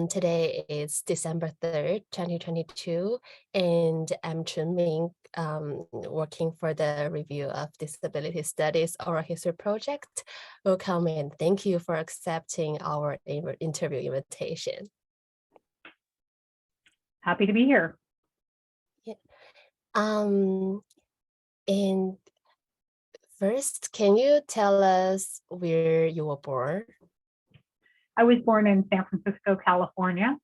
Today is December 3rd, 2022, and I'm Chunming, working for the Review of Disability Studies Oral History Project. Welcome and thank you for accepting our interview invitation. Happy to be here. Yeah. And first, can you tell us where you were born? I was born in San Francisco, California.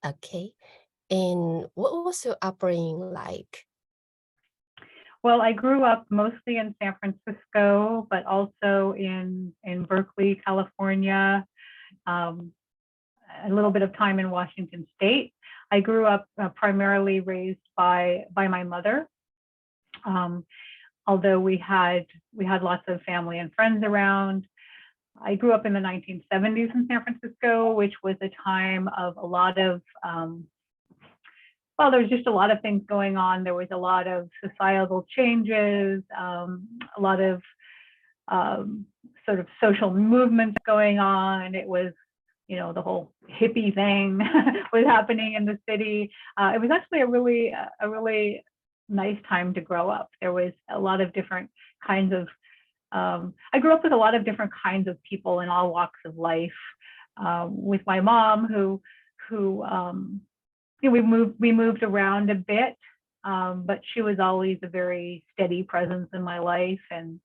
Okay. And what was your upbringing like? Well, I grew up mostly in San Francisco, but also in Berkeley, California, a little bit of time in Washington State. I grew up primarily raised by my mother. Although we had lots of family and friends around. I grew up in the 1970s in San Francisco, which was a time of a lot of, well, there was just a lot of things going on. There was a lot of societal changes, a lot of sort of social movements going on. It was, you know, the whole hippie thing was happening in the city. It was actually a really nice time to grow up. There was a lot of different kinds of I grew up with a lot of different kinds of people in all walks of life. With my mom, who you know, we moved around a bit, but she was always a very steady presence in my life. And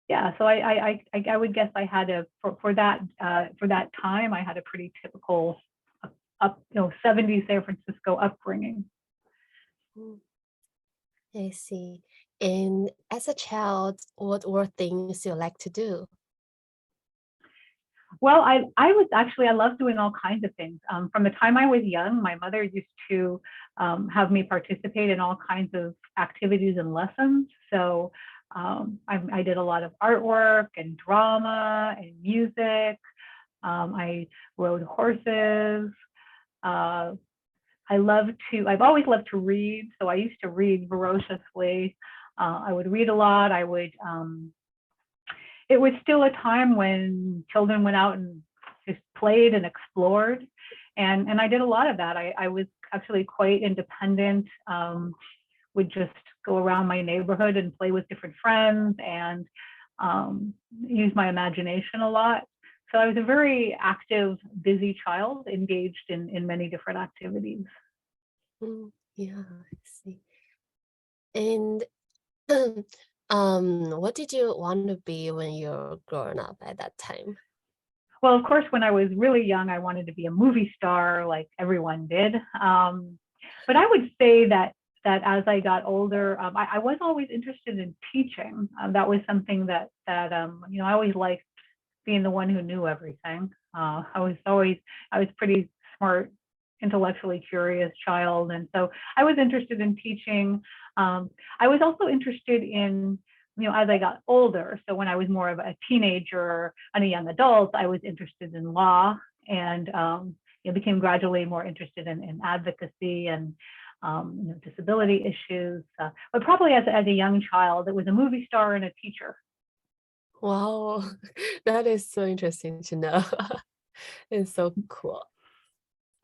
yeah, so I would guess I had for that time I had a pretty typical 70s San Francisco upbringing. I see. And as a child, what were things you like to do? Well, I loved doing all kinds of things. From the time I was young, my mother used to have me participate in all kinds of activities and lessons. So I did a lot of artwork and drama and music. I rode horses. I've always loved to read, so I used to read voraciously. I would read a lot. It was still a time when children went out and just played and explored. And I did a lot of that. I was actually quite independent, would just go around my neighborhood and play with different friends and use my imagination a lot. So I was a very active, busy child, engaged in many different activities. Yeah, I see. And what did you want to be when you were growing up at that time? Well, of course, when I was really young, I wanted to be a movie star like everyone did. But I would say that as I got older, I was always interested in teaching. That was something that you know, I always liked being the one who knew everything. I was pretty smart, intellectually curious child, and so I was interested in teaching. I was also interested in, you know, as I got older. So when I was more of a teenager and a young adult, I was interested in law, and you know, became gradually more interested in advocacy and you know, disability issues. But probably as a young child, it was a movie star and a teacher. Wow, that is so interesting to know. It's so cool.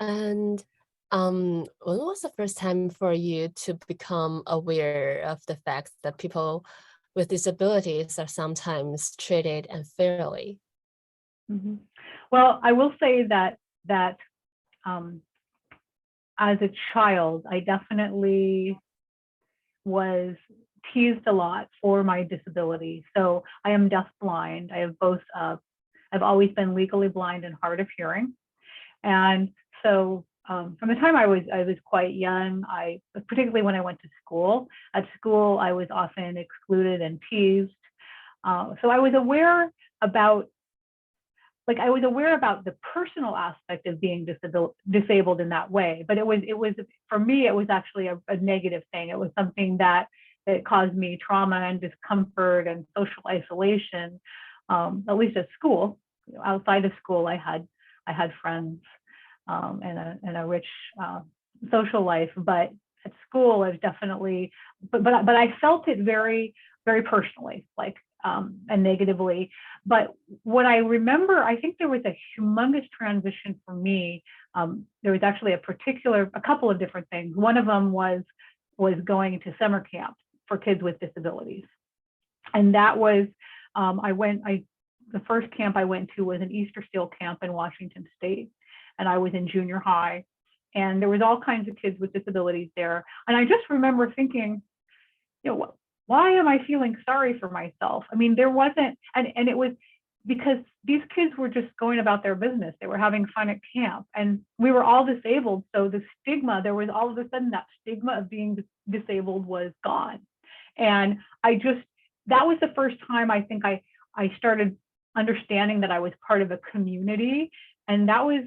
And when was the first time for you to become aware of the fact that people with disabilities are sometimes treated unfairly? Mm-hmm. Well, I will say that as a child, I definitely was teased a lot for my disability. So I am deafblind. I have both. I've always been legally blind and hard of hearing, and so from the time I was quite young, particularly when I went to school. At school, I was often excluded and teased. So I was aware about. I was aware about the personal aspect of being disabled in that way, but it was for me, it was actually a negative thing. It was something that caused me trauma and discomfort and social isolation, at least at school. You know, outside of school, I had friends and a rich social life, but at school, I was definitely, but I felt it very, very personally. Like and negatively. But what I remember, I think there was a humongous transition for me. There was actually a couple of different things. One of them was going to summer camp for kids with disabilities. And that was, the first camp I went to was an Easter Seal camp in Washington State. And I was in junior high. And there was all kinds of kids with disabilities there. And I just remember thinking, why am I feeling sorry for myself? I mean, there wasn't, and it was because these kids were just going about their business. They were having fun at camp, and we were all disabled. So the stigma, there was all of a sudden that stigma of being disabled was gone. And that was the first time I think I started understanding that I was part of a community. And that was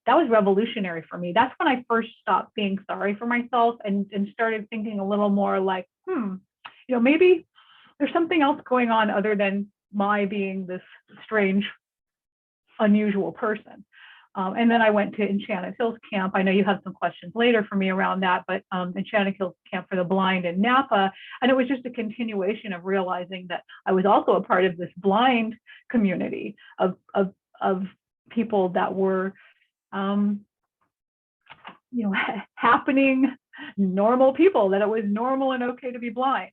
revolutionary for me. That's when I first stopped being sorry for myself and started thinking a little more like, maybe there's something else going on other than my being this strange, unusual person. And then I went to Enchanted Hills Camp. I know you have some questions later for me around that, but Enchanted Hills Camp for the Blind in Napa. And it was just a continuation of realizing that I was also a part of this blind community of people that were, happening normal people, that it was normal and okay to be blind.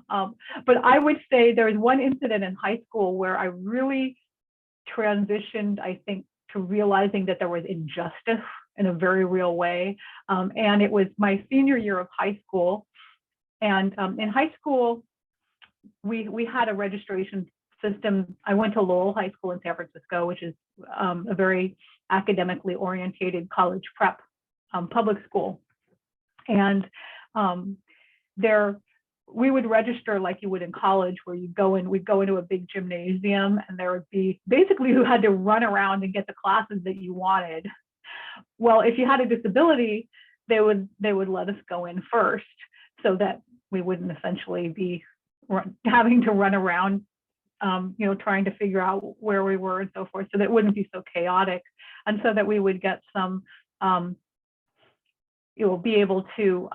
But I would say there was one incident in high school where I really transitioned, I think, to realizing that there was injustice in a very real way. And it was my senior year of high school. And in high school, we had a registration system. I went to Lowell High School in San Francisco, which is a very academically orientated college prep public school. And we would register like you would in college, where we'd go into a big gymnasium, and there would be basically who had to run around and get the classes that you wanted. Well, if you had a disability, they would let us go in first, so that we wouldn't essentially be having to run around, trying to figure out where we were and so forth, so that it wouldn't be so chaotic, and so that we would get some, be able to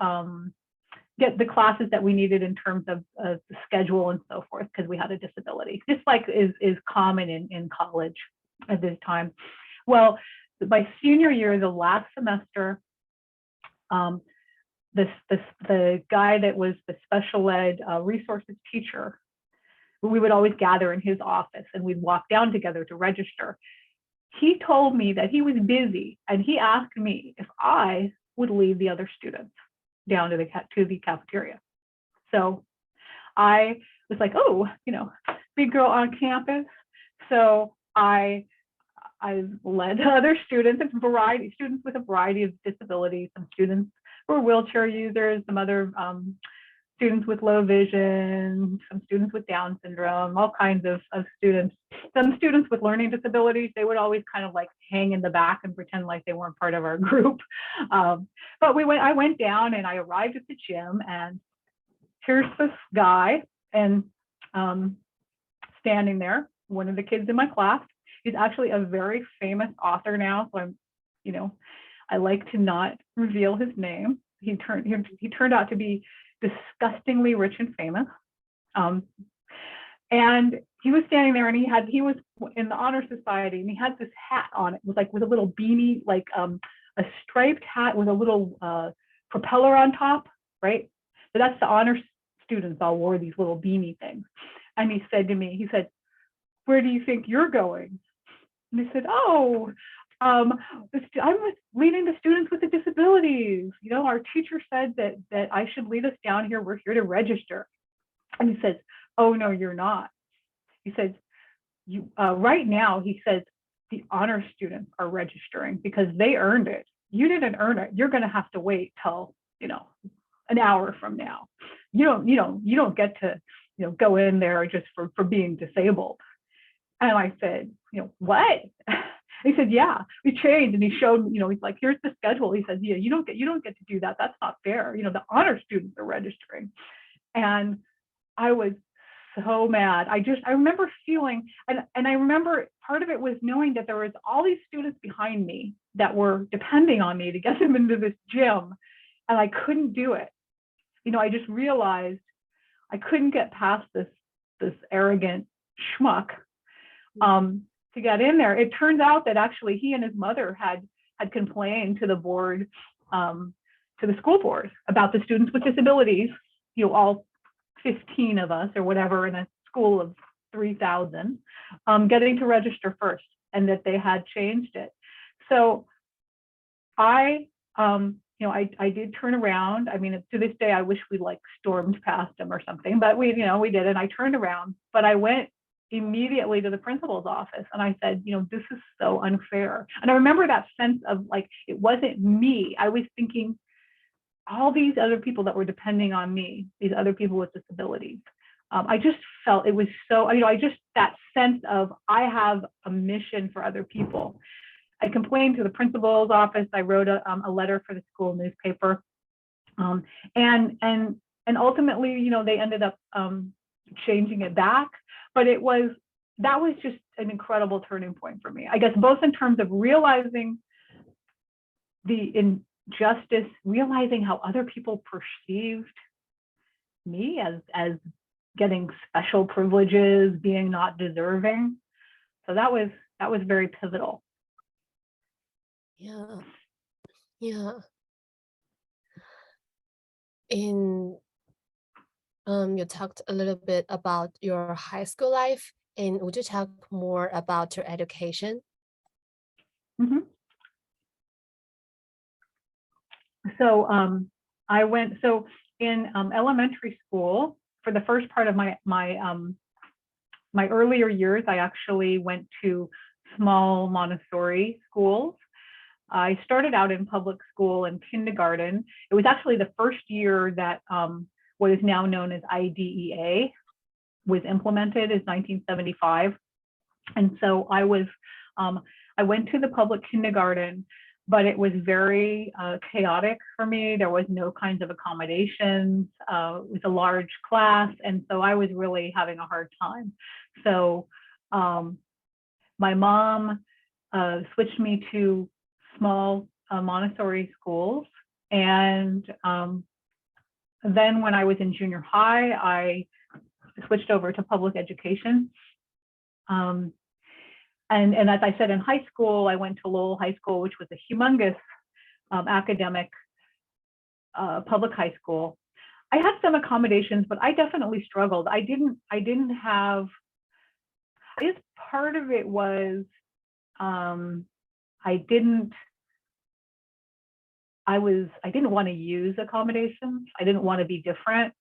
get the classes that we needed in terms of the schedule and so forth, because we had a disability, just like is common in college at this time. Well, my senior year, the last semester, the guy that was the special ed resources teacher, we would always gather in his office and we'd walk down together to register. He told me that he was busy, and he asked me if I would lead the other students down to the cafeteria. So I was like, oh, big girl on campus. So I led other students, students with a variety of disabilities. Some students were wheelchair users, some other students with low vision, some students with Down syndrome, all kinds of students. Some students with learning disabilities, they would always kind of like hang in the back and pretend like they weren't part of our group. But I went down and I arrived at the gym, and here's this guy, and standing there, one of the kids in my class. He's actually a very famous author now, so I like to not reveal his name. He turned out to be disgustingly rich and famous. And he was standing there, and he was in the honor society, and he had this hat on. It was like with a little beanie, like a striped hat with a little propeller on top, right? So that's the honor students all wore these little beanie things. And he said to me, where do you think you're going? And I said, oh, I'm leading the students with the disabilities. Our teacher said that I should lead us down here. We're here to register. And he says, oh, no, you're not. He says, right now, he says, the honor students are registering because they earned it. You didn't earn it. You're going to have to wait till, an hour from now. You don't get to, go in there just for being disabled. And I said, what? He said, yeah, we changed. And he showed, he's like, here's the schedule. He says, yeah, you don't get to do that. That's not fair. The honor students are registering. And I was so mad. I remember feeling, and I remember part of it was knowing that there was all these students behind me that were depending on me to get them into this gym, and I couldn't do it. I just realized I couldn't get past this this arrogant schmuck to get in there. It turns out that actually he and his mother had complained to the board, to the school board, about the students with disabilities, all 15 of us or whatever in a school of 3,000, getting to register first, and that they had changed it. So I did turn around. I mean, to this day, I wish we like stormed past them or something, but we did. And I turned around, but I went immediately to the principal's office and I said, this is so unfair. And I remember that sense of like, it wasn't me. I was thinking all these other people that were depending on me, these other people with disabilities. I just felt it was so, that sense of I have a mission for other people. I complained to the principal's office. I wrote a letter for the school newspaper, and ultimately, they ended up changing it back. But that was just an incredible turning point for me. I guess both in terms of realizing the injustice, realizing how other people perceived me as getting special privileges, being not deserving. So that was very pivotal. Yeah. Yeah. You talked a little bit about your high school life, and would you talk more about your education? Mm-hmm. So I went in elementary school for the first part of my earlier years. I actually went to small Montessori schools. I started out in public school in kindergarten. It was actually the first year that what is now known as IDEA was implemented, is 1975. And so I went to the public kindergarten, but it was very chaotic for me. There was no kinds of accommodations. It was a large class, and so I was really having a hard time. So my mom switched me to small Montessori schools, and then when I was in junior high, I switched over to public education. And as I said, in high school, I went to Lowell High School, which was a humongous academic public high school. I had some accommodations, but I definitely struggled. I didn't have, I guess part of it was I didn't want to use accommodations. I didn't want to be different.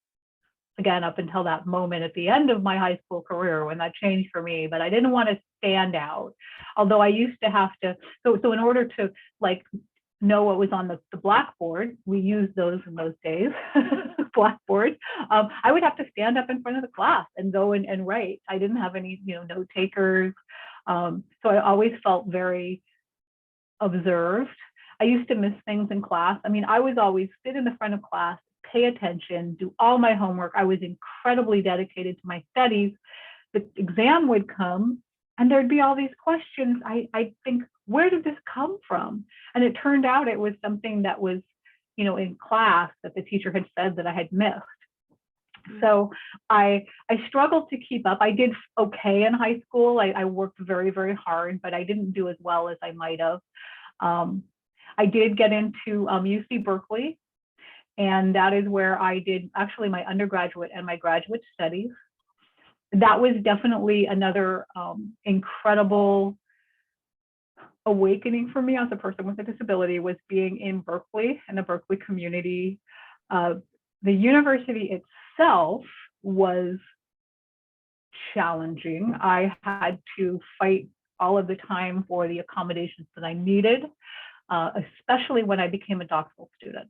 Again, up until that moment at the end of my high school career when that changed for me, but I didn't want to stand out. Although I used to have to, so in order to like know what was on the blackboard, we used those in those days, blackboard, I would have to stand up in front of the class and go and write. I didn't have any, note takers. So I always felt very observed. I used to miss things in class. I mean, I was always sit in the front of class, pay attention, do all my homework. I was incredibly dedicated to my studies. The exam would come and there'd be all these questions. I think, where did this come from? And it turned out it was something that was, in class that the teacher had said that I had missed. So I struggled to keep up. I did okay in high school. I worked very, very hard, but I didn't do as well as I might have. I did get into UC Berkeley, and that is where I did actually my undergraduate and my graduate studies. That was definitely another incredible awakening for me as a person with a disability, was being in Berkeley, in the Berkeley community. The university itself was challenging. I had to fight all of the time for the accommodations that I needed, especially when I became a doctoral student.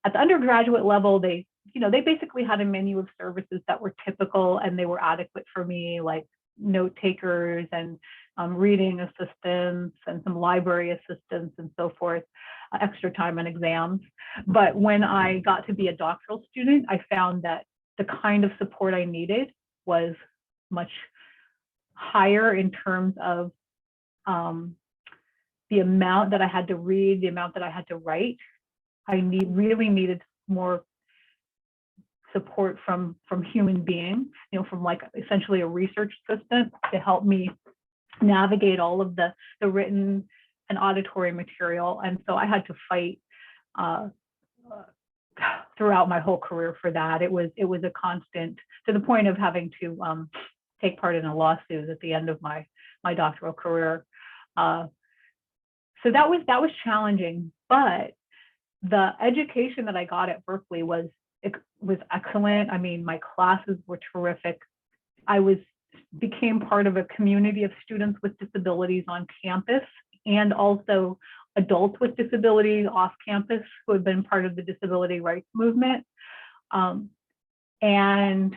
At the undergraduate level, they basically had a menu of services that were typical and they were adequate for me, like note takers and reading assistants and some library assistants and so forth, extra time on exams. But when I got to be a doctoral student, I found that the kind of support I needed was much higher in terms of the amount that I had to read, the amount that I had to write. I really needed more support from human beings, from like essentially a research assistant to help me navigate all of the written and auditory material. And so I had to fight throughout my whole career for that. It was a constant, to the point of having to take part in a lawsuit at the end of my doctoral career. So that was challenging, but the education that I got at Berkeley was excellent. I mean, my classes were terrific. I became part of a community of students with disabilities on campus, and also adults with disabilities off campus who have been part of the disability rights movement. And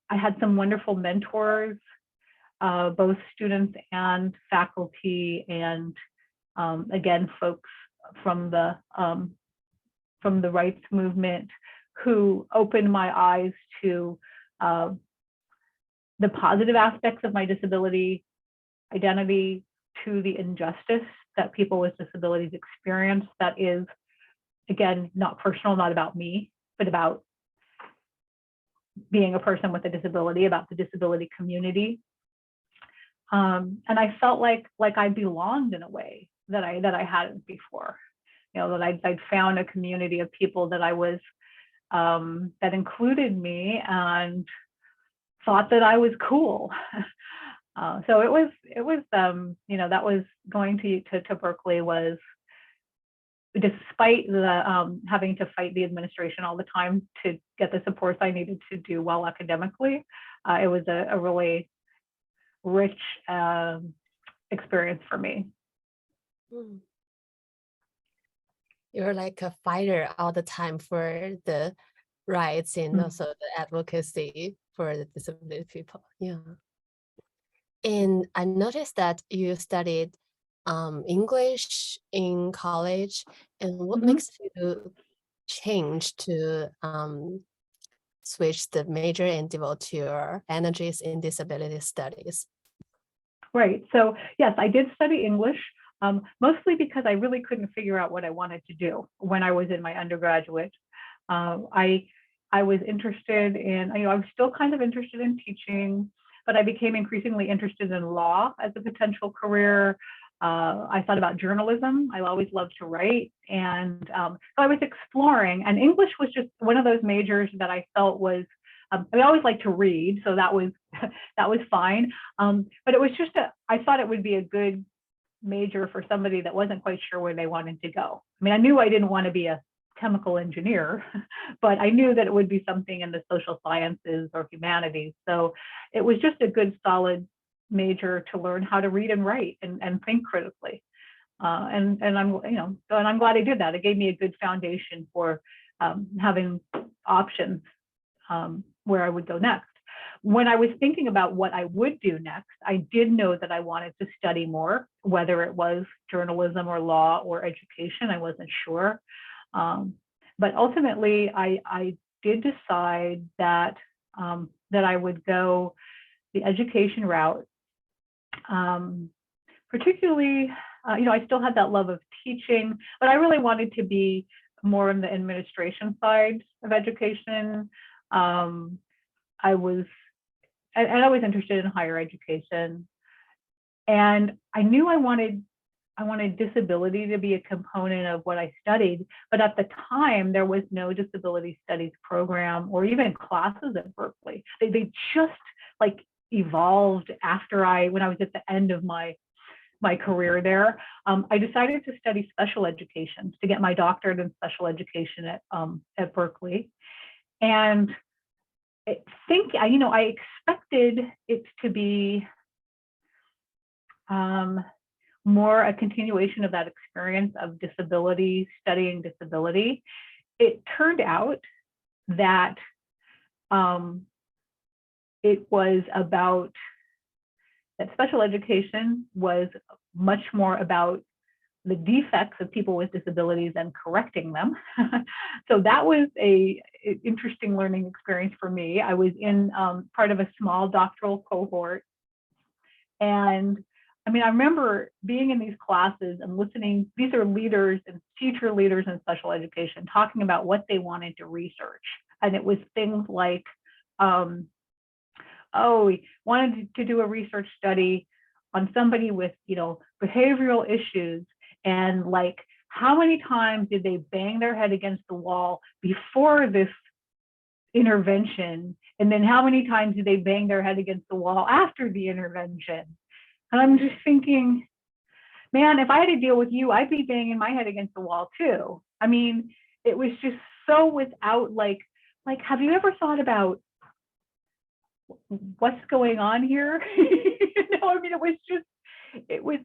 I had some wonderful mentors, both students and faculty, and again, folks from the rights movement who opened my eyes to the positive aspects of my disability identity, to the injustice that people with disabilities experience that is, again, not personal, not about me, but about being a person with a disability, about the disability community. And I felt like I belonged in a way that I hadn't before. That I'd found a community of people that I was that included me and thought that I was cool. So it was that was going to Berkeley was, despite the having to fight the administration all the time to get the supports I needed to do well academically, it was a really rich experience for me. You're like a fighter all the time for the rights and also the advocacy for the disability people. Yeah. And I noticed that you studied English in college, and what makes you change to switch the major and devote your energies in disability studies? Right. So yes, I did study English, mostly because I really couldn't figure out what I wanted to do when I was in my undergraduate. I was interested in, I was still kind of interested in teaching, but I became increasingly interested in law as a potential career. I thought about journalism. I always loved to write. And so I was exploring, and English was just one of those majors that I felt was, I always like to read, so that was fine. But it was just I thought it would be a good major for somebody that wasn't quite sure where they wanted to go. I mean, I knew I didn't want to be a chemical engineer, but I knew that it would be something in the social sciences or humanities. So it was just a good, solid major to learn how to read and write and think critically. And I'm glad I did that. It gave me a good foundation for having options where I would go next. When I was thinking about what I would do next, I did know that I wanted to study more, whether it was journalism or law or education. I wasn't sure. But ultimately, I did decide that I would go the education route. Particularly, I still had that love of teaching, but I really wanted to be more on the administration side of education. I was interested in higher education, and I knew I wanted disability to be a component of what I studied, but at the time there was no disability studies program or even classes at Berkeley. They just like evolved when I was at the end of my career there. I decided to study special education to get my doctorate in special education at Berkeley, and I expected it to be more a continuation of that experience of disability, studying disability. It turned out that it was about that special education was much more about the defects of people with disabilities and correcting them. So that was an interesting learning experience for me. I was in part of a small doctoral cohort. And I remember being in these classes and listening. These are leaders and future leaders in special education talking about what they wanted to research. and it was things like, oh, we wanted to do a research study on somebody with, behavioral issues, and like, how many times did they bang their head against the wall before this intervention? And then how many times did they bang their head against the wall after the intervention? And I'm just thinking, man, if I had to deal with you, I'd be banging my head against the wall too. I mean, it was just so without like, have you ever thought about what's going on here? I mean, it was,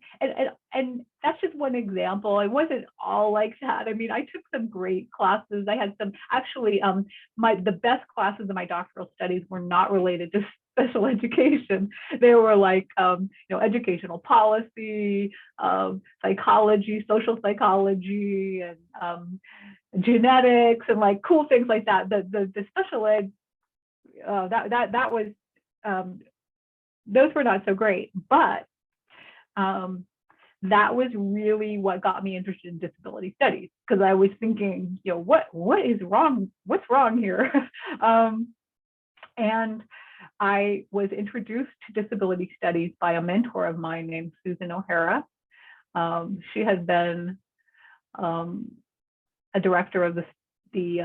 and that's just one example. It wasn't all like that. I mean, I took some great classes. I had some, actually, the best classes in my doctoral studies were not related to special education. They were like, educational policy, psychology, social psychology, and genetics, and like cool things like that. The special ed, that was, those were not so great, but that was really what got me interested in disability studies, because I was thinking, what is wrong? What's wrong here? And I was introduced to disability studies by a mentor of mine named Susan O'Hara. She has been a director of the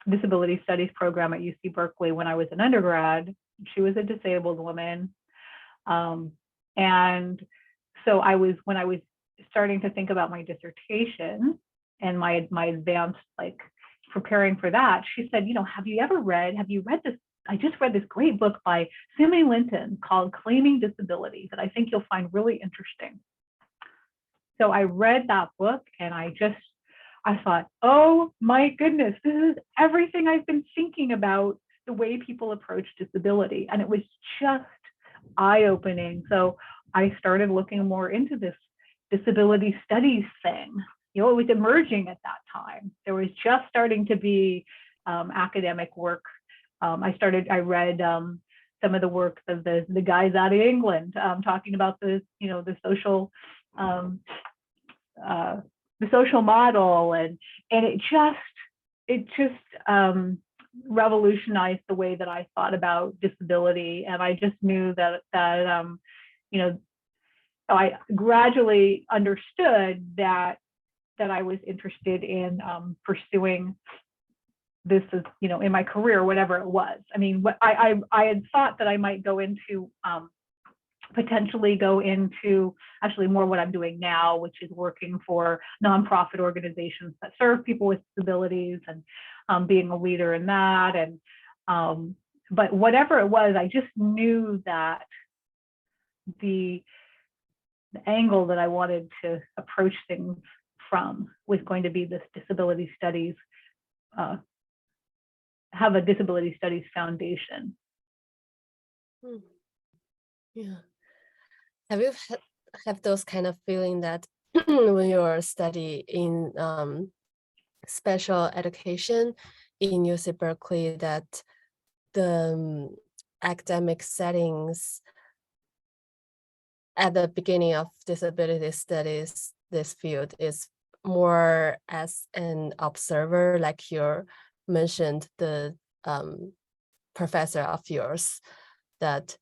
disability studies program at UC Berkeley when I was an undergrad. She was a disabled woman. And so when I was starting to think about my dissertation and my advanced, like preparing for that, she said, have you read this? I just read this great book by Simi Linton called Claiming Disability that I think you'll find really interesting. So I read that book, and I thought, oh my goodness, this is everything I've been thinking about the way people approach disability. And it was just eye-opening. So I started looking more into this disability studies thing. It was emerging at that time. There was just starting to be academic work. I read some of the works of the guys out of England talking about the social model, and it just revolutionized the way that I thought about disability. And I just knew that I gradually understood that I was interested in pursuing this is, in my career, whatever it was. I mean, what I had thought that I might potentially go into actually more what I'm doing now, which is working for nonprofit organizations that serve people with disabilities, and being a leader in that. And but whatever it was, I just knew that the angle that I wanted to approach things from was going to be this disability studies, have a disability studies foundation. Yeah. Have you have those kind of feeling that when you're studying in special education in UC Berkeley, that the academic settings at the beginning of disability studies, this field is more as an observer, like you mentioned the professor of yours that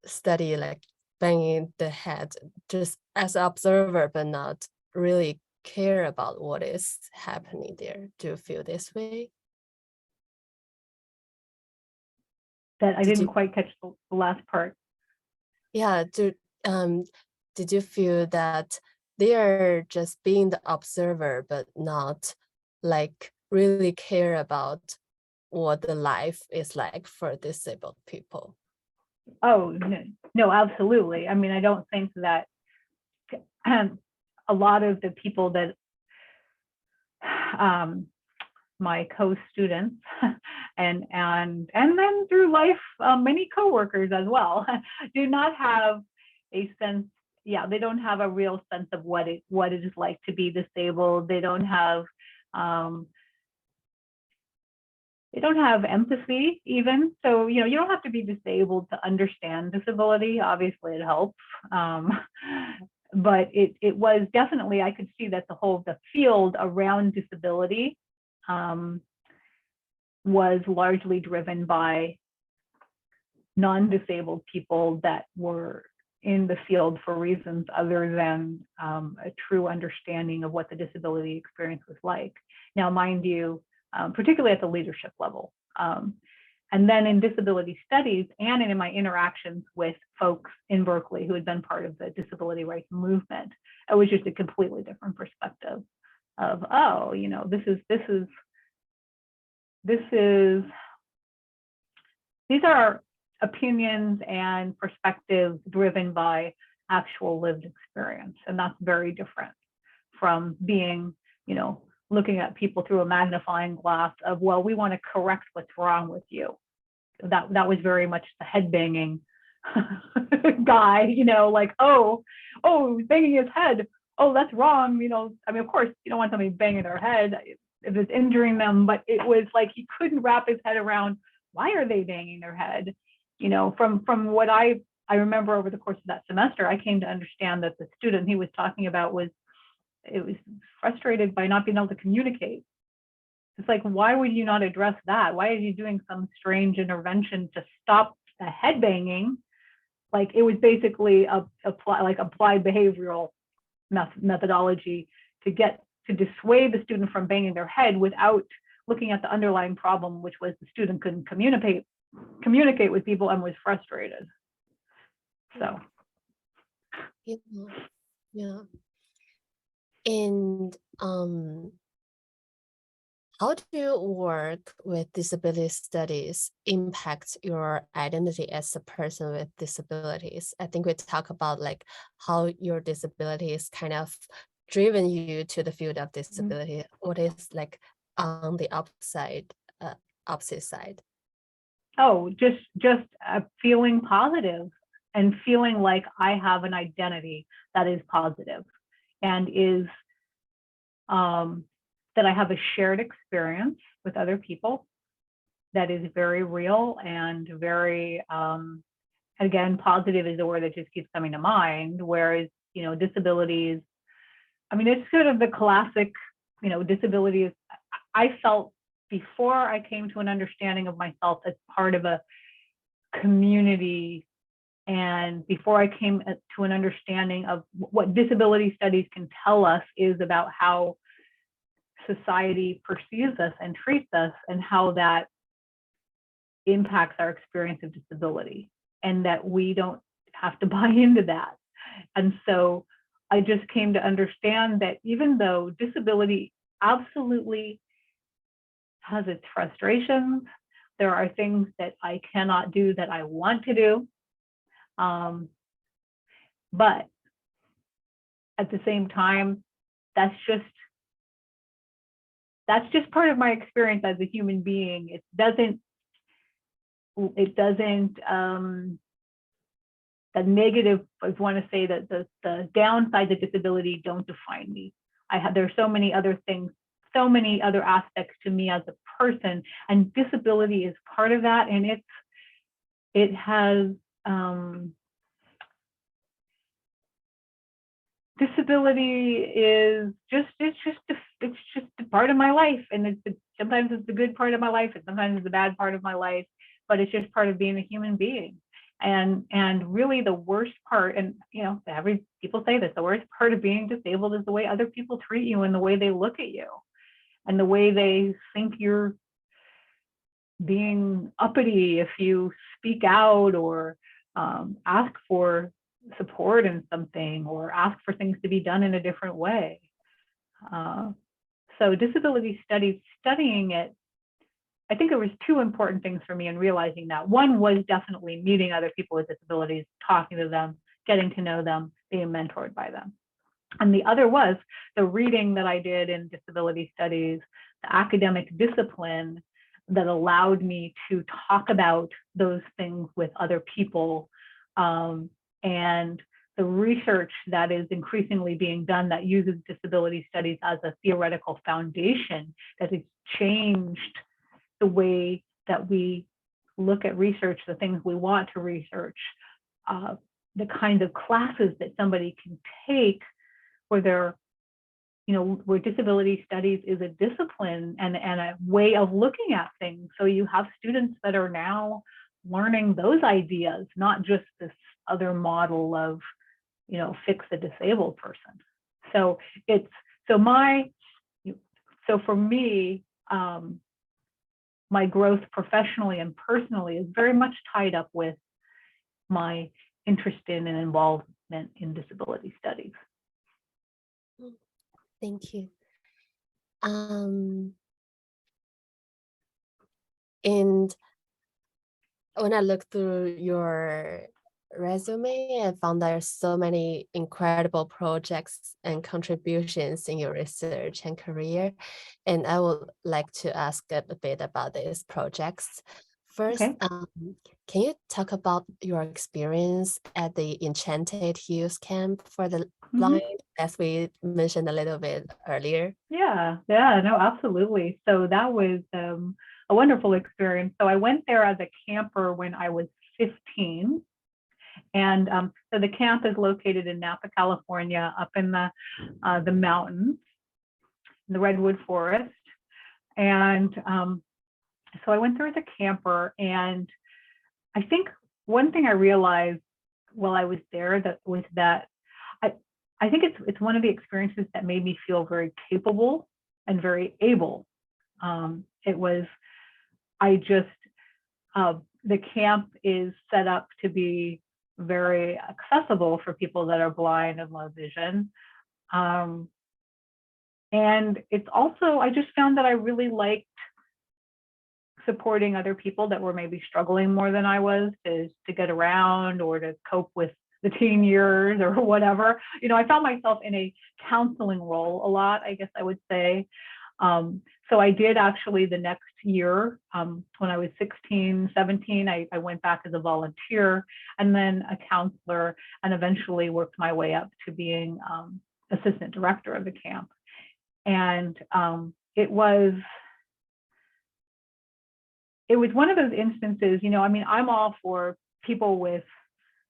study like banging the head just as an observer, but not really care about what is happening there. Do you feel this way? That I didn't quite catch the last part. Yeah, did you feel that they are just being the observer, but not like really care about what the life is like for disabled people? Oh, no, absolutely. I mean, I don't think that a lot of the people that my co-students and then through life, many coworkers as well, do not have a sense. Yeah, they don't have a real sense of what it is like to be disabled. They don't have empathy even. So, you don't have to be disabled to understand disability. Obviously it helps. But it was definitely, I could see that the field around disability was largely driven by non-disabled people that were in the field for reasons other than a true understanding of what the disability experience was like. Now, mind you, particularly at the leadership level. And then in disability studies and in my interactions with folks in Berkeley who had been part of the disability rights movement, it was just a completely different perspective of, oh, you know, these are opinions and perspectives driven by actual lived experience. And that's very different from being, you know, looking at people through a magnifying glass of, well, we want to correct what's wrong with you. That was very much the head banging guy, you know, like, oh, banging his head. Oh, that's wrong. You know, I mean, of course, you don't want somebody banging their head if it's injuring them, but it was like he couldn't wrap his head around, why are they banging their head? You know, from what I remember over the course of that semester, I came to understand that the student he was talking about was frustrated by not being able to communicate. It's like, why would you not address that? Why are you doing some strange intervention to stop the head banging? Like, it was basically applied behavioral methodology to dissuade the student from banging their head without looking at the underlying problem, which was the student couldn't communicate with people and was frustrated. So yeah. And how do work with disability studies impact your identity as a person with disabilities? I think we talk about like how your disability is kind of driven you to the field of disability. Mm-hmm. What is like on the opposite side? Oh, just feeling positive and feeling like I have an identity that is positive and is that I have a shared experience with other people that is very real and very, again, positive is the word that just keeps coming to mind. Whereas, you know, disabilities, I mean, it's sort of the classic, you know, disabilities. I felt before I came to an understanding of myself as part of a community, and before I came to an understanding of what disability studies can tell us is about how society perceives us and treats us and how that impacts our experience of disability, and that we don't have to buy into that. And so I just came to understand that even though disability absolutely has its frustrations, there are things that I cannot do that I want to do. But at the same time, that's just part of my experience as a human being. It doesn't the negative, I want to say that the downsides of disability don't define me. There's so many other things, so many other aspects to me as a person, and disability is part of that. And it has disability is just a part of my life, and sometimes it's the good part of my life, and sometimes it's the bad part of my life, but it's just part of being a human being. And really the worst part, and you know, people say this, the worst part of being disabled is the way other people treat you and the way they look at you and the way they think you're being uppity if you speak out or ask for support in something or ask for things to be done in a different way. So disability studies, studying it, I think there was two important things for me in realizing that. One was definitely meeting other people with disabilities, talking to them, getting to know them, being mentored by them. And the other was the reading that I did in disability studies, the academic discipline that allowed me to talk about those things with other people, and the research that is increasingly being done that uses disability studies as a theoretical foundation that has changed the way that we look at research, the things we want to research, the kinds of classes that somebody can take where they're, where disability studies is a discipline and a way of looking at things. So you have students that are now learning those ideas, not just this other model of, fix a disabled person. So for me, my growth professionally and personally is very much tied up with my interest in and involvement in disability studies. Thank you. And when I looked through your resume, I found there are so many incredible projects and contributions in your research and career. And I would like to ask a bit about these projects. First, Okay. can you talk about your experience at the Enchanted Hills camp for the blind, as we mentioned a little bit earlier? Yeah, no, absolutely. So that was a wonderful experience. So I went there as a camper when I was 15. And so the camp is located in Napa, California, up in the mountains, the redwood forest. And so I went there as a camper, and I think one thing I realized while I was there that I think it's one of the experiences that made me feel very capable and very able. The camp is set up to be very accessible for people that are blind and low vision. And it's also, I just found that I really liked supporting other people that were maybe struggling more than I was to get around or to cope with the teen years or whatever. I found myself in a counseling role a lot, I guess I would say. So I did actually the next year, when I was 16, 17, I went back as a volunteer and then a counselor, and eventually worked my way up to being assistant director of the camp. And it was one of those instances, I'm all for people with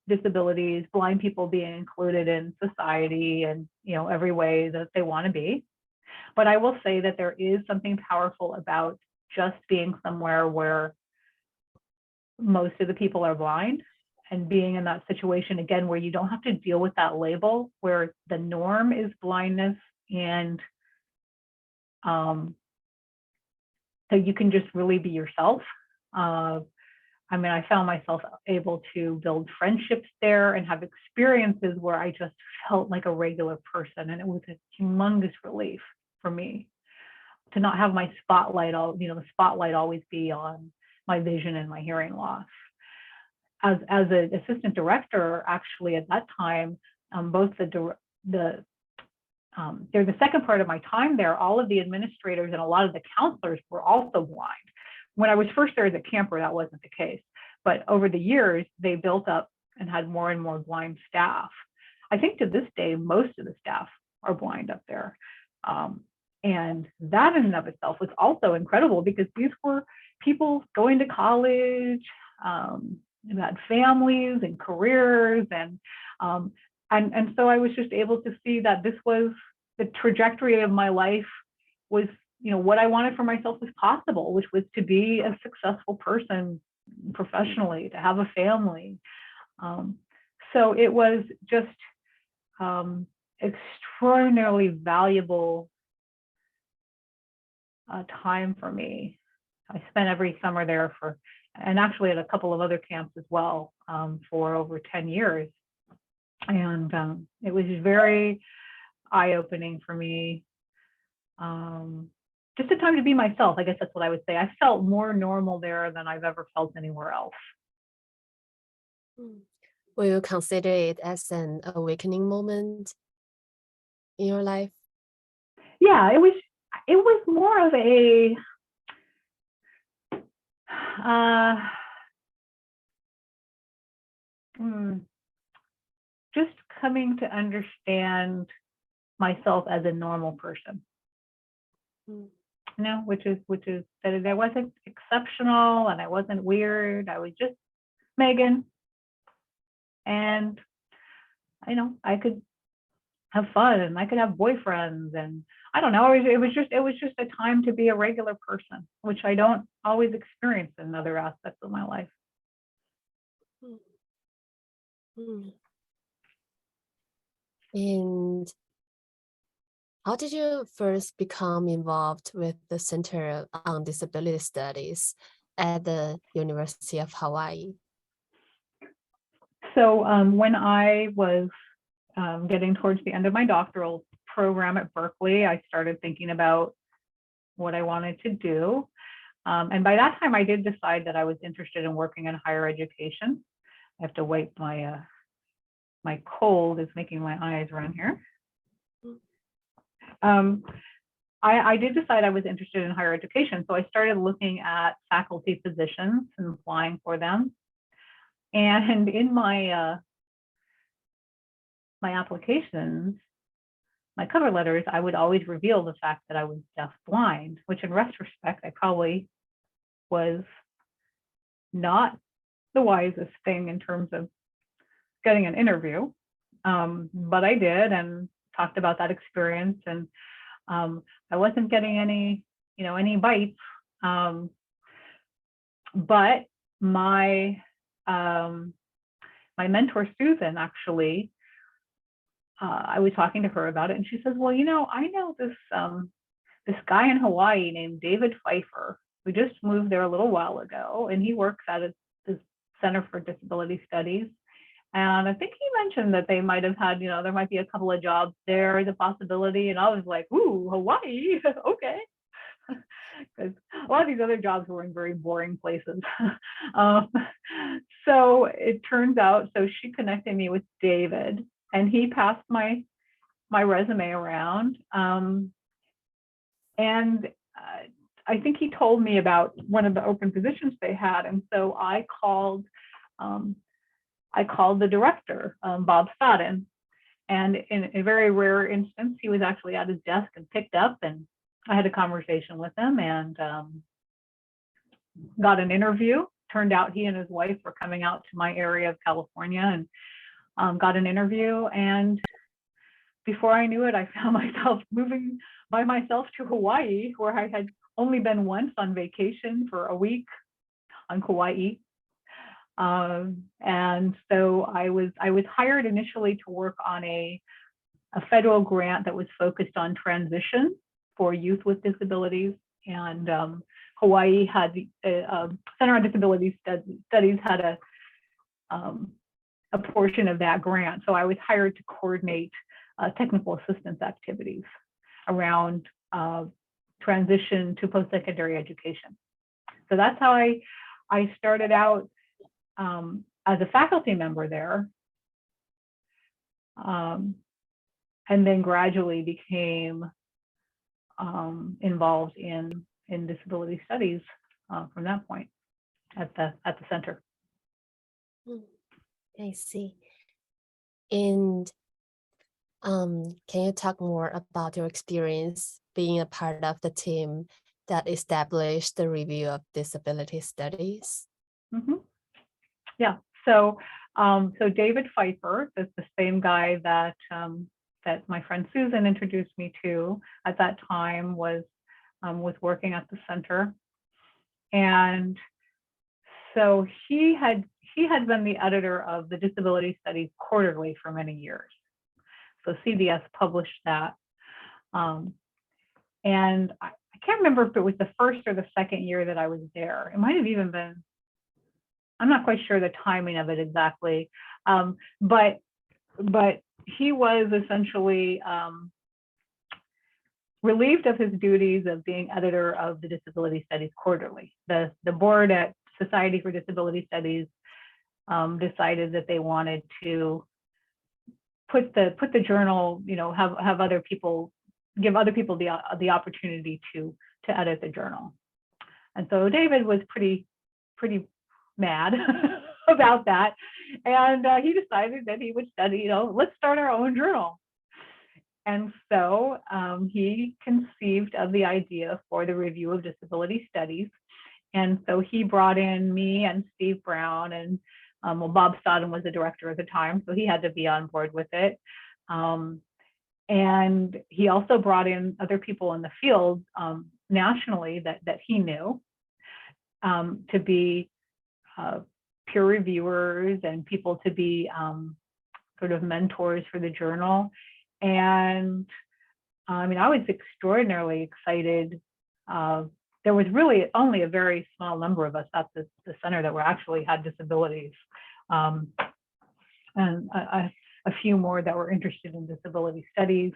disabilities, blind people being included in society and, every way that they want to be. But I will say that there is something powerful about just being somewhere where most of the people are blind and being in that situation, again, where you don't have to deal with that label, where the norm is blindness, and so you can just really be yourself. I found myself able to build friendships there and have experiences where I just felt like a regular person. And it was a humongous relief for me to not have my spotlight the spotlight always be on my vision and my hearing loss. As an assistant director, actually at that time, both the second part of my time there, all of the administrators and a lot of the counselors were also blind. When I was first there as a camper, that wasn't the case. But over the years, they built up and had more and more blind staff. I think to this day, most of the staff are blind up there. And that in and of itself was also incredible, because these were people going to college, who had families and careers. And so I was just able to see that this was the trajectory of my life, was, what I wanted for myself was possible, which was to be a successful person professionally, to have a family. So it was just extraordinarily valuable time for me. I spent every summer there and actually at a couple of other camps as well, for over 10 years. And it was very eye-opening for me. Just a time to be myself. I guess that's what I would say. I felt more normal there than I've ever felt anywhere else. Will you consider it as an awakening moment in your life? Yeah, it was more of a just coming to understand myself as a normal person. Which is that I wasn't exceptional and I wasn't weird. I was just Megan, and I could have fun and I could have boyfriends, and I don't know. It was just a time to be a regular person, which I don't always experience in other aspects of my life. Mm. And how did you first become involved with the Center on Disability Studies at the University of Hawaii? So when I was getting towards the end of my doctoral program at Berkeley, I started thinking about what I wanted to do. And by that time, I did decide that I was interested in working in higher education. I have to wipe my cold is making my eyes run here. I did decide I was interested in higher education, so I started looking at faculty positions and applying for them. And in my my applications, my cover letters, I would always reveal the fact that I was deaf-blind, which in retrospect, I probably was not the wisest thing in terms of getting an interview. But I did, and talked about that experience, and I wasn't getting any bites. But my mentor, Susan, actually, I was talking to her about it, and she says, well, I know this guy in Hawaii named David Pfeiffer, who just moved there a little while ago, and he works at the Center for Disability Studies. And I think he mentioned that they might have had, there might be a couple of jobs there as a possibility. And I was like, ooh, Hawaii, okay. Because a lot of these other jobs were in very boring places. So it turns out, so she connected me with David, and he passed my resume around. And I think he told me about one of the open positions they had. And so I called the director, Bob Stodden, and in a very rare instance, he was actually at his desk and picked up, and I had a conversation with him and got an interview. Turned out he and his wife were coming out to my area of California, and got an interview. And before I knew it, I found myself moving by myself to Hawaii, where I had only been once on vacation for a week on Kauai. And so I was hired initially to work on a federal grant that was focused on transition for youth with disabilities. And Hawaii had Center on Disability Studies had a portion of that grant. So I was hired to coordinate technical assistance activities around transition to post-secondary education. So that's how I started out as a faculty member there, and then gradually became involved in disability studies from that point at the center. I see. And can you talk more about your experience being a part of the team that established the review of disability studies? Mm-hmm. Yeah. So David Pfeiffer, that's the same guy that that my friend Susan introduced me to at that time, was working at the center, and so he had been the editor of the Disability Studies Quarterly for many years. So CDS published that, and I can't remember if it was the first or the second year that I was there. It might have even been. I'm not quite sure the timing of it exactly, but he was essentially relieved of his duties of being editor of the Disability Studies Quarterly. The board at Society for Disability Studies decided that they wanted to put the journal, have other people, give other people the opportunity to edit the journal. And so David was pretty mad about that, and he decided that he would study, let's start our own journal. And so he conceived of the idea for the review of disability studies. And so he brought in me and Steve Brown, and Bob Stodden was the director at the time, so he had to be on board with it. And he also brought in other people in the field nationally that he knew to be peer reviewers and people to be sort of mentors for the journal. And I mean, I was extraordinarily excited. There was really only a very small number of us at the center that were actually had disabilities, and a few more that were interested in disability studies.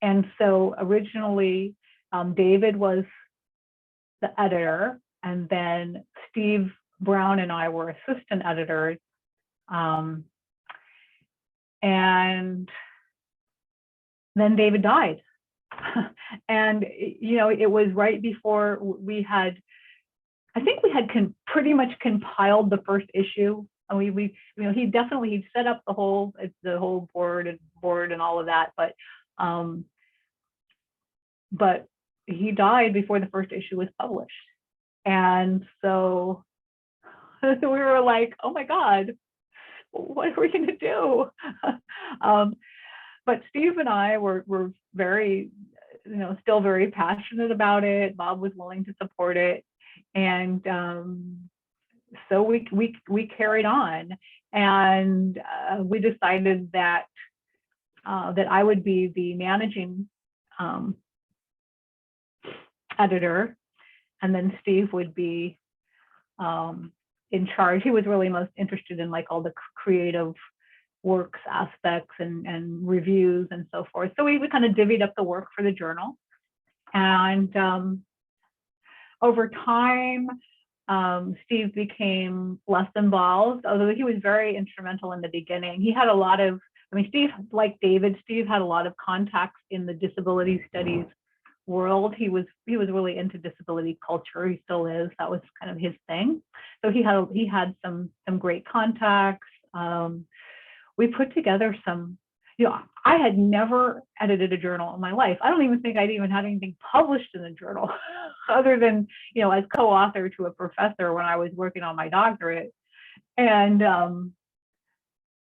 And so originally, David was the editor, and then Steve Brown and I were assistant editors. And then David died. And, you know, it was right before we had, I think we had pretty much compiled the first issue. And we you know, he'd set up the whole board and all of that, but he died before the first issue was published. And so we were like, oh my God, what are we going to do? But Steve and I were very, you know, still very passionate about it. Bob was willing to support it. And so we carried on, and we decided that I would be the managing editor, and then Steve would be in charge. He was really most interested in like all the creative works aspects and reviews and so forth. So we kind of divvied up the work for the journal. And over time, Steve became less involved, although he was very instrumental in the beginning. He had a lot of, I mean, Steve, like David, Steve had a lot of contacts in the disability studies world. He was really into disability culture. He still is. That was kind of his thing. So he had some great contacts. We put together some, you know, I had never edited a journal in my life. I don't even think I'd even had anything published in a journal other than, you know, as co-author to a professor when I was working on my doctorate. And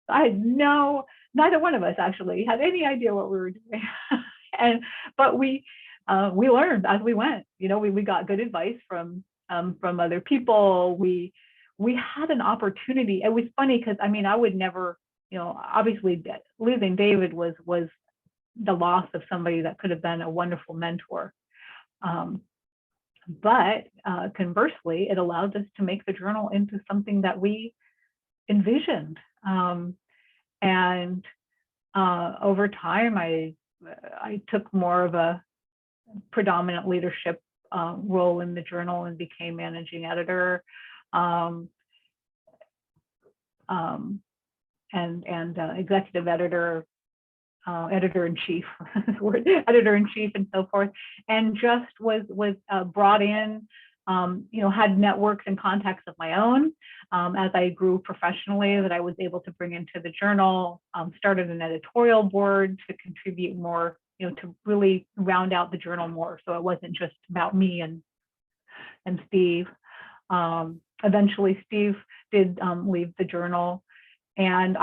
I had neither one of us actually had any idea what we were doing. But we learned as we went. You know, we got good advice from other people. We had an opportunity. It was funny because, I mean, I would never, you know, obviously losing David was the loss of somebody that could have been a wonderful mentor. But conversely, it allowed us to make the journal into something that we envisioned. And over time, I took more of a predominant leadership role in the journal and became managing editor. And executive editor, editor-in-chief, editor-in-chief, and so forth, and just was brought in, you know, had networks and contacts of my own as I grew professionally that I was able to bring into the journal. Started an editorial board to contribute more, you know, to really round out the journal more, so it wasn't just about me and Steve. Eventually, Steve did leave the journal. And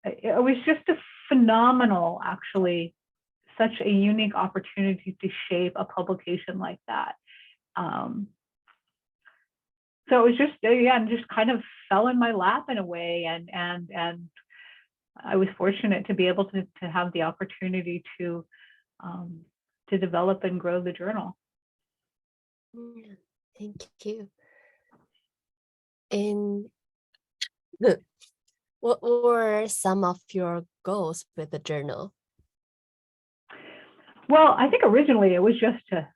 it was just a phenomenal, actually, such a unique opportunity to shape a publication like that. So it was just, again, just kind of fell in my lap in a way. And I was fortunate to be able to have the opportunity to develop and grow the journal. Yeah, thank you. And what were some of your goals with the journal? Well, I think originally it was just to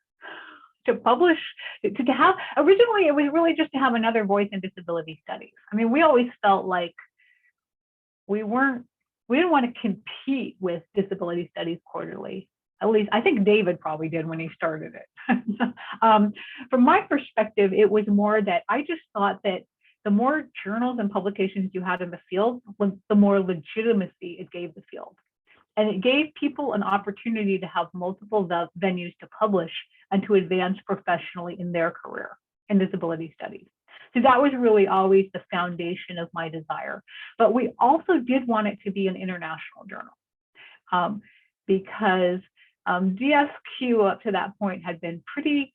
publish, to have, originally it was really just to have another voice in disability studies. I mean, we always felt like we didn't want to compete with Disability Studies Quarterly. At least I think David probably did when he started it. From my perspective, it was more that I just thought that the more journals and publications you had in the field, the more legitimacy it gave the field. And it gave people an opportunity to have multiple venues to publish and to advance professionally in their career in disability studies. So that was really always the foundation of my desire. But we also did want it to be an international journal. because DSQ up to that point had been pretty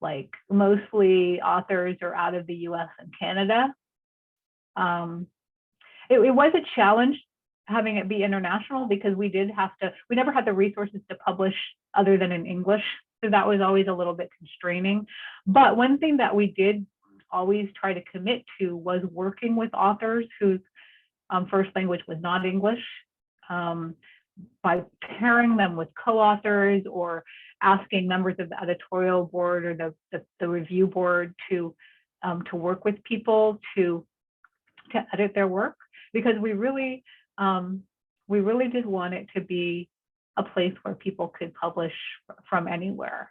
like mostly authors are out of the US and Canada. It was a challenge having it be international because we never had the resources to publish other than in English. So that was always a little bit constraining. But one thing that we did always try to commit to was working with authors whose first language was not English, by pairing them with co-authors or asking members of the editorial board or the review board to work with people to edit their work, because we really did want it to be a place where people could publish from anywhere,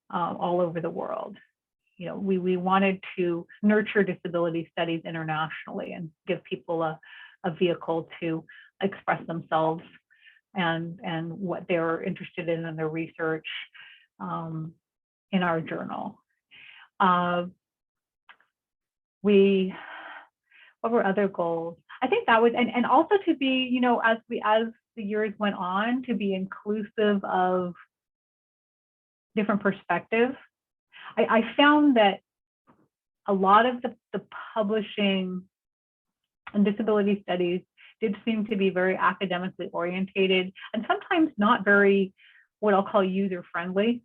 all over the world. You know, we wanted to nurture disability studies internationally and give people a vehicle to express themselves and what they're interested in their research in our journal. What were other goals? I think that was, and also to be, you know, as the years went on, to be inclusive of different perspectives. I found that a lot of the publishing and disability studies did seem to be very academically orientated and sometimes not very, what I'll call, user friendly.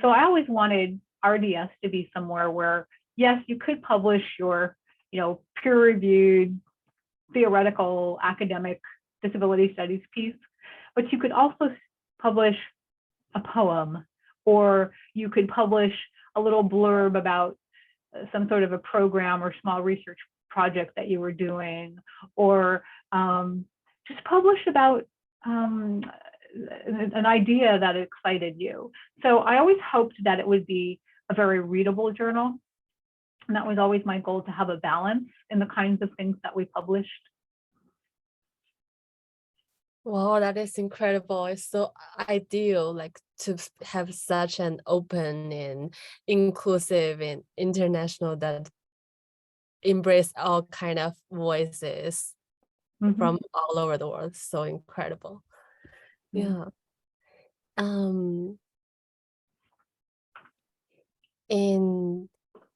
So I always wanted RDS to be somewhere where, yes, you could publish your, you know, peer-reviewed theoretical academic disability studies piece, but you could also publish a poem, or you could publish a little blurb about some sort of a program or small research project that you were doing, or just publish about an idea that excited you. So I always hoped that it would be a very readable journal. And that was always my goal, to have a balance in the kinds of things that we published. Wow, that is incredible. It's so ideal, like to have such an open and inclusive and international that embrace all kind of voices from all over the world. So incredible. Yeah. And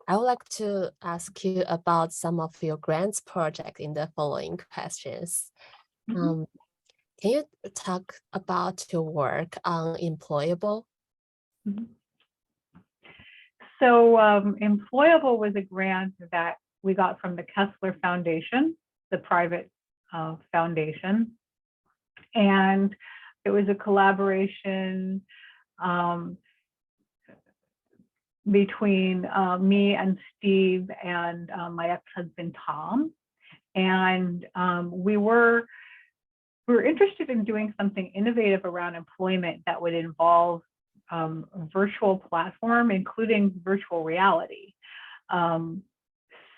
I would like to ask you about some of your grants projects in the following questions. Can you talk about your work on Employable? So Employable was a grant that we got from the Kessler Foundation, the private foundation. And it was a collaboration between me and Steve and my ex-husband, Tom. And we were interested in doing something innovative around employment that would involve a virtual platform, including virtual reality.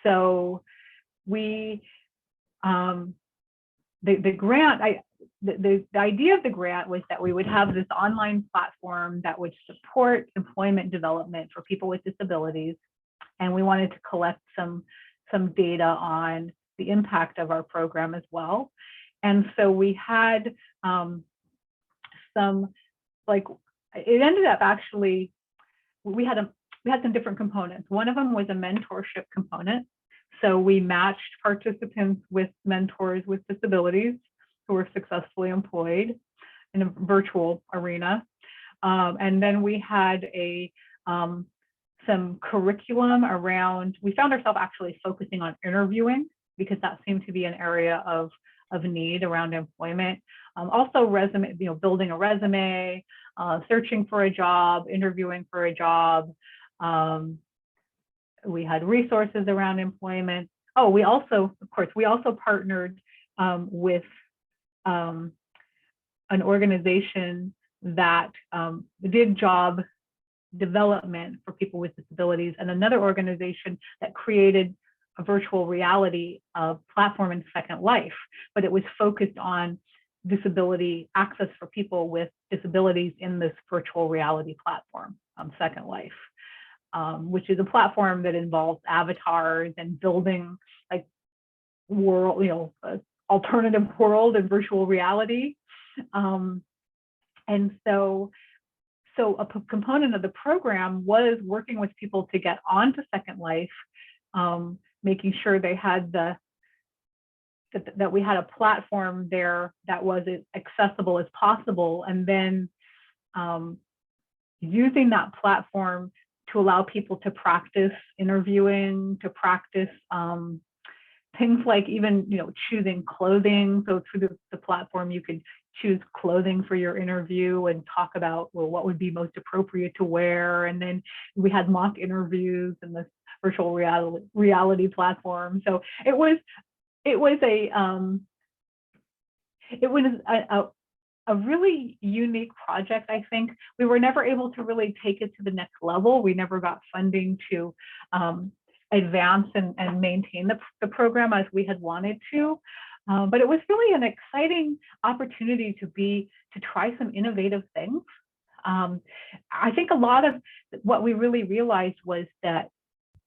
So we, the grant, the idea of the grant was that we would have this online platform that would support employment development for people with disabilities. And we wanted to collect some data on the impact of our program as well. And so we had some, like, it ended up actually, we had some different components. One of them was a mentorship component. So we matched participants with mentors with disabilities who were successfully employed in a virtual arena. And then we had some curriculum around, we found ourselves actually focusing on interviewing, because that seemed to be an area of need around employment. Also resume, you know, building a resume, searching for a job, interviewing for a job. We had resources around employment. Oh, we also partnered with an organization that did job development for people with disabilities, and another organization that created a virtual reality platform in Second Life, but it was focused on disability access for people with disabilities in this virtual reality platform, Second Life, which is a platform that involves avatars and building like world, you know, alternative world and virtual reality. And so a component of the program was working with people to get onto Second Life, making sure they had that we had a platform there that was as accessible as possible, and then using that platform to allow people to practice interviewing, to practice things like even choosing clothing. So through the platform, you could choose clothing for your interview and talk about, well, what would be most appropriate to wear. And then we had mock interviews in this virtual reality platform. So it was a really unique project. I think we were never able to really take it to the next level. We never got funding to advance and maintain the program as we had wanted to. But it was really an exciting opportunity to try some innovative things. I think a lot of what we really realized was that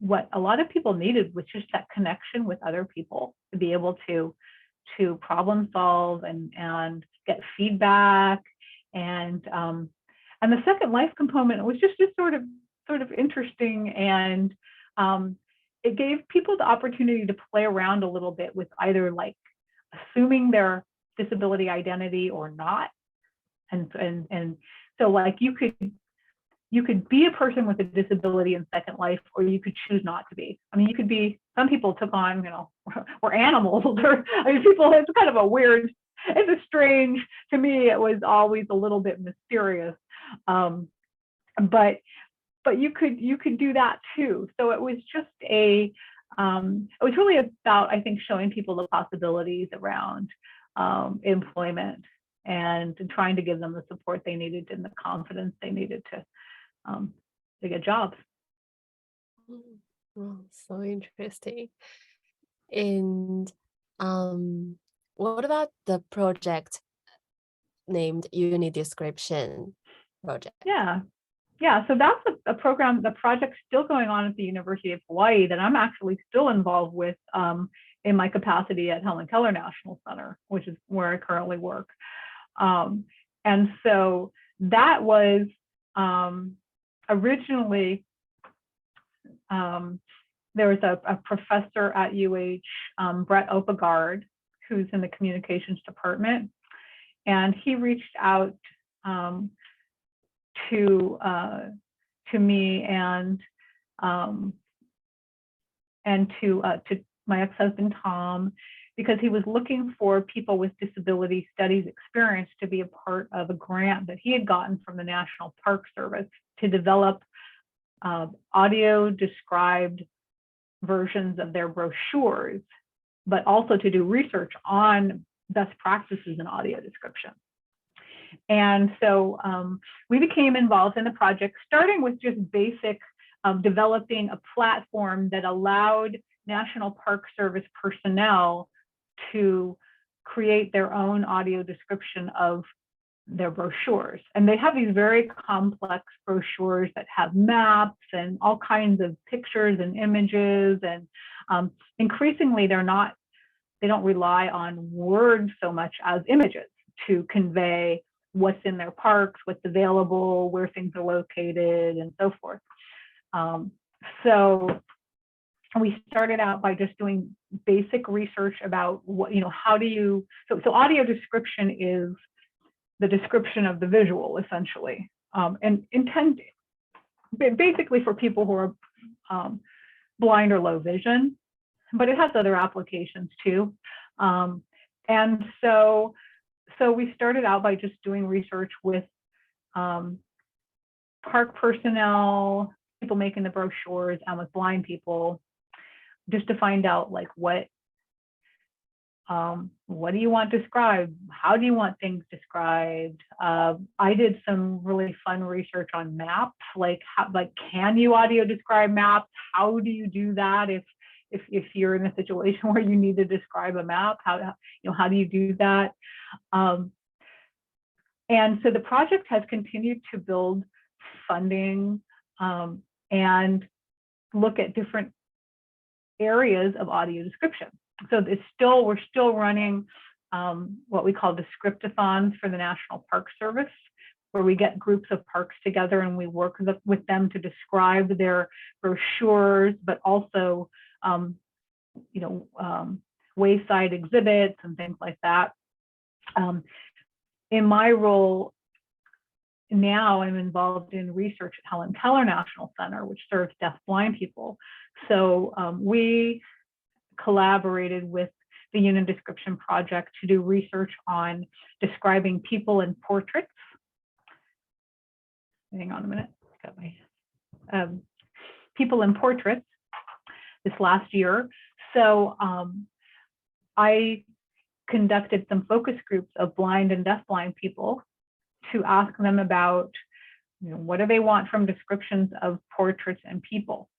what a lot of people needed was just that connection with other people, to be able to problem solve and get feedback. And the Second Life component was just sort of interesting, and it gave people the opportunity to play around a little bit with either like assuming their disability identity or not. And so like you could be a person with a disability in Second Life, or you could choose not to be. I mean, you could be, some people took on, or animals, or people, it's kind of a weird, it's a strange, to me, it was always a little bit mysterious. But you could do that too. So it was just it was really about, I think, showing people the possibilities around employment and trying to give them the support they needed and the confidence they needed to get jobs. Oh, so interesting. And what about the project named UniDescription project? Yeah, so that's a program, the project's still going on at the University of Hawaii that I'm actually still involved with in my capacity at Helen Keller National Center, which is where I currently work. And so that was originally, there was a professor at UH, Brett Opegard, who's in the communications department, and he reached out to me and to my ex-husband Tom, because he was looking for people with disability studies experience to be a part of a grant that he had gotten from the National Park Service to develop audio described versions of their brochures, but also to do research on best practices in audio description. And so we became involved in the project, starting with just basic developing a platform that allowed National Park Service personnel to create their own audio description of their brochures. And they have these very complex brochures that have maps and all kinds of pictures and images. And increasingly, they don't rely on words so much as images to convey what's in their parks, what's available, where things are located, and so forth. So we started out by just doing basic research about what, how do you, so audio description is the description of the visual, essentially, and intended basically for people who are blind or low vision, but it has other applications too. And so we started out by just doing research with park personnel, people making the brochures, and with blind people, just to find out like what do you want described? How do you want things described? I did some really fun research on maps, like can you audio describe maps? How do you do that if you're in a situation where you need to describe a map? How do you do that? And so the project has continued to build funding and look at different areas of audio description. So we're still running what we call descriptathons for the National Park Service, where we get groups of parks together and we work with them to describe their brochures, but also, wayside exhibits and things like that. In my role now, I'm involved in research at Helen Keller National Center, which serves deaf-blind people. So we collaborated with the UniDescription project to do research on describing people in portraits. Hang on a minute, got my people in portraits this last year. So I conducted some focus groups of blind and deaf-blind people to ask them about, what do they want from descriptions of portraits and people.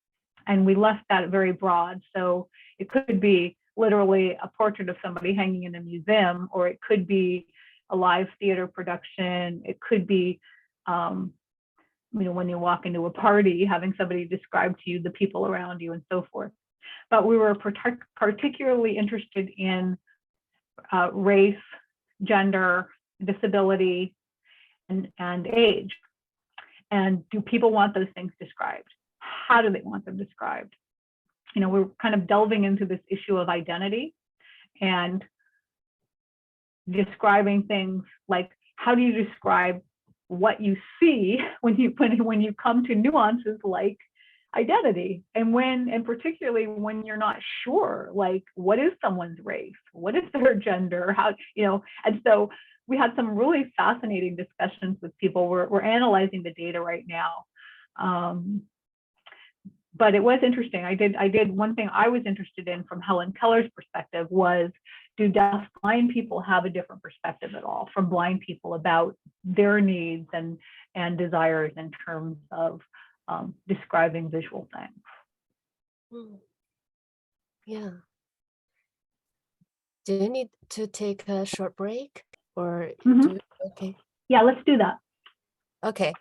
And we left that very broad. So it could be literally a portrait of somebody hanging in a museum, or it could be a live theater production. It could be, when you walk into a party, having somebody describe to you the people around you and so forth. But we were particularly interested in race, gender, disability, and age. And do people want those things described? How do they want them described? We're kind of delving into this issue of identity and describing things like, how do you describe what you see when you come to nuances like identity, and particularly when you're not sure, like, what is someone's race, what is their gender, how, and so we had some really fascinating discussions with people. We're analyzing the data right now. But it was interesting. I did one thing I was interested in from Helen Keller's perspective was, do deaf-blind people have a different perspective at all from blind people about their needs and desires in terms of describing visual things? Yeah. Do you need to take a short break or okay? Okay. Yeah, let's do that. Okay.